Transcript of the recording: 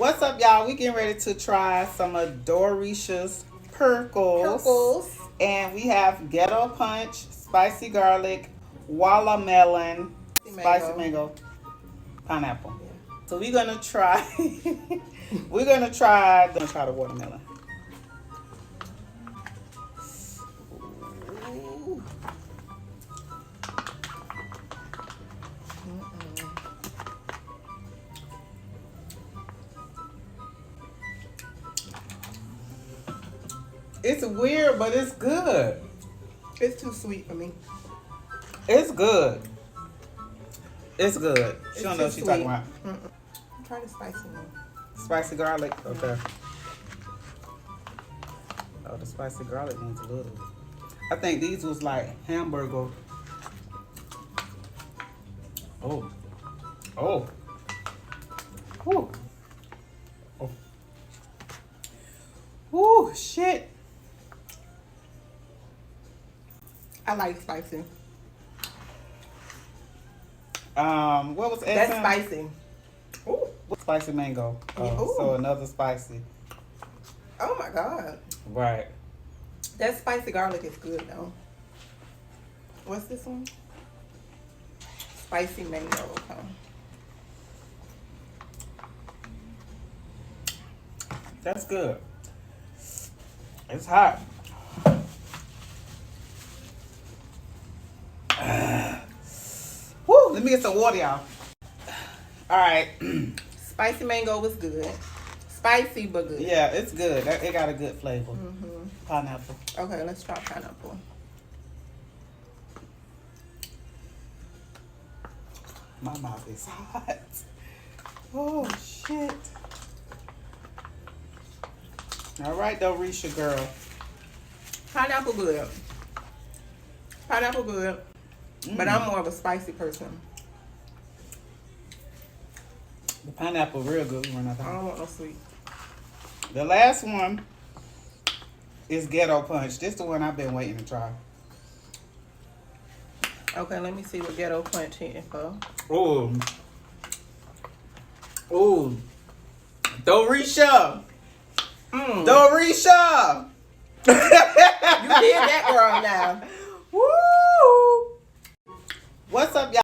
What's up, y'all? We getting ready to try some of Doreesha's Purrkcles. And we have ghetto punch, spicy garlic, watermelon, spicy mango, pineapple. Yeah. So we're gonna try we're gonna try the watermelon. It's weird, but it's good. It's too sweet for me. It's good. It's good. She don't know what she's talking about. Try the spicy one. Spicy garlic? Okay. Oh, the spicy garlic one's a little. I think these was like hamburger. Oh. Oh. Whew. Oh. Whew, shit. I like spicy. What was That's spicy. Ooh. Spicy mango. So another spicy. Oh my god. Right. That spicy garlic is good though. What's this one? Spicy mango. Okay. That's good. It's hot. Woo, let me get some water, y'all. All right. Spicy mango was good. Spicy but good. Yeah, it's good. It got a good flavor. Pineapple. Okay, let's try pineapple. My mouth is hot. Oh, shit. All right, Doreesha girl. Pineapple good. Pineapple good. But I'm more of a spicy person. The pineapple real good. I don't want no sweet. The last one is ghetto punch. This is the one I've been waiting to try. Okay, let me see what ghetto punch here for. Ooh. Ooh. Doreesha. Doreesha. You did that, girl, now. Woo. What's up, y'all?